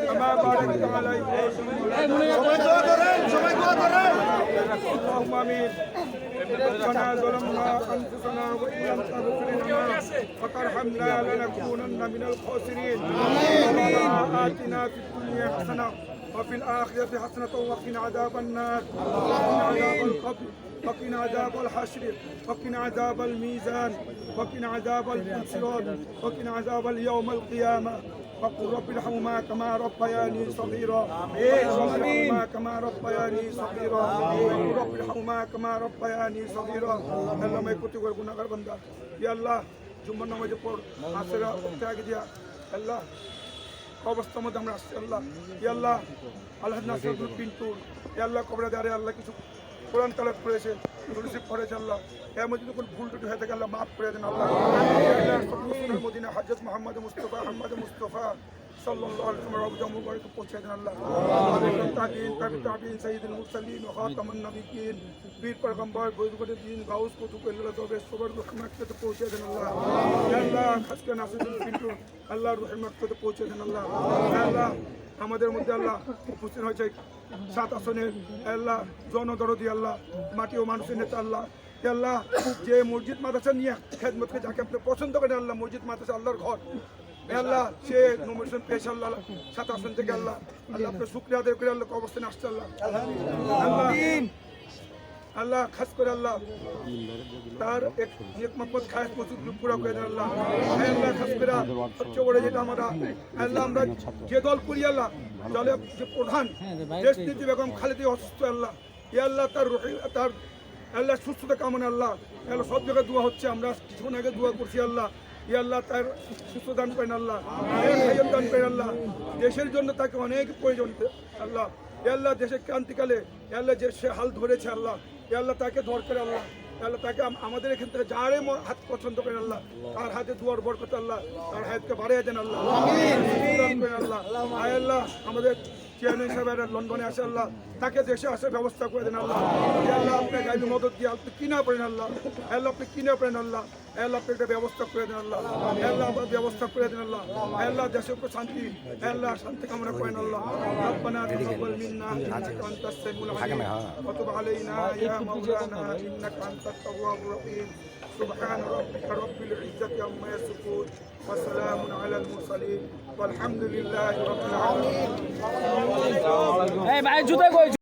كما باركت على اللهم آمين. ربنا ظلمنا أنفسنا وإن لم تغفر لنا وترحمنا لنكونن من الخاسرين. ربنا آتنا في الدنيا حسنة وفي الآخرة حسنة وقنا عذاب النار وقنا عذاب القبر وقنا عذاب الحشر وقنا عذاب الميزان وقنا عذاب الصراط وقنا عذاب اليوم القيامة. وقل رب ارحمهما كما ربياني صغيرا وارحمهما كما ربياني صغيرا وقل رب ارحمهما كما ربياني صغيرا। আল্লাহ मैं कुछ गुनाहगार बंदा या अल्लाह जुम्मा नामाज পর আসরা ত্যাগ দিয়া আল্লাহ অবস্থার মধ্যে আমরা আসছি আল্লাহ। ইয়া আল্লাহ আল্লাহ নাসরুল পিন্টু ইয়া আল্লাহ কবরদারে আল্লাহ কিছু কোরআন তালাত করেছে রিসিভ করেছে আল্লাহ। এর মধ্যে যখন ভুল টুটি হয়ে থাকে আল্লাহ মাফ করে দেন আল্লাহ। আল্লাহ মদিনা হযরত মুহাম্মদ মুস্তাফা আহমদ মুস্তাফা সাল্লাল্লাহু আলাইহি ওয়া সাল্লাম মুবারক পৌঁছে দেন আল্লাহ। তাবিঈন সাইয়্যিদুল মুরসালিন ওয়া খাতামুন নবিয়্যিন বীর পয়গম্বর বৈজুগতের দিন গাউস কুতুবুল্লাহ তবে সবার রহমতে পৌঁছে দেন আল্লাহ। আল্লাহ খাস করে নাসরুল পিন্টু আল্লাহ রহমতে পৌঁছে দেন আল্লাহ। আল্লাহ আমাদের মধ্যে আল্লাহ উপস্থিত হয়েছে 7 আসনের আল্লাহ জনদরদি আল্লাহ মাটি ও মানুষের নেতা আল্লাহ। আল্লাহ যে মসজিদ মাদ্রাসা নিয়ে খেদমতকে যাকে আপনি পছন্দ করেন আল্লাহ মসজিদ মাদ্রাসা আল্লাহর ঘর আল্লাহ সে নমিনেশন পেয়েছে আল্লাহ 7 আসন থেকে আল্লাহ আল্লাহ আপনার শুকরিয়া আদায় করে আল্লাহ অবস্থানে আসছে আল্লাহ। আল্লাহ খাস করে আল্লাহ তার এক মকমত খায়েশ মসজিদ পুরা করে দেন আল্লাহ। আল্লাহ খাস করে সবচেয়ে বড় যেটা আমরা আল্লাহ আমরা যে দল করি আল্লাহ দলের যে প্রধান দেশনীতি বেগম খালেদা অসুস্থ আল্লাহ ইয়া আল্লাহ তার আল্লাহ সুস্থতা কামনা আল্লাহ। আল্লাহ সব জায়গায় দোয়া হচ্ছে আমরা কিছুক্ষণ আগে দোয়া করছি আল্লাহ। ইয়া আল্লাহ তার সুস্থ দান করেন আল্লাহ দান করেন আল্লাহ। দেশের জন্য তাকে অনেক প্রয়োজন আল্লাহ। ইয়া আল্লাহ দেশের ক্রান্তিকালে আল্লাহ যে সে হাল ধরেছে আল্লাহ ইয়া আল্লাহ তাকে দরকার আল্লাহ। আল্লাহ তাকে আমাদের এখান থেকে যারে হাত পছন্দ করেন আল্লাহ তার হাতে দুয়ার বরকত আল্লাহ তার হাতকে বাড়িয়ে দেন আল্লাহ আল্লাহ। আল্লাহ আমাদের চেয়ারম্যান সাহেব লন্ডনে আসে আল্লাহ তাকে দেশে আসার ব্যবস্থা করে দেন আল্লাহ। আল্লাহ আপনার গাইবি মদত দিয়ে আপনি কিনা পড়েন আল্লাহ। আল্লাহ আপনি কিনা পড়েন আল্লাহ। আল্লাহ আপনি একটা ব্যবস্থা করে দেন আল্লাহ। আল্লাহ আপনার ব্যবস্থা করে দেন আল্লাহ। আল্লাহ দেশের উপর শান্তি আল্লাহ শান্তি কামনা করেন আল্লাহ। রব্বানা তাকাব্বাল মিন্না ইন্নাকা আনতাস সামিউল আলিম ওয়া তুব আলাইনা ইয়া মাওলানা ইন্নাকা আনতাত তাওয়াবুর রহিম। سبحان ربك رب العزة عما يصفون وسلام على المرسلين والحمد لله رب العالمين।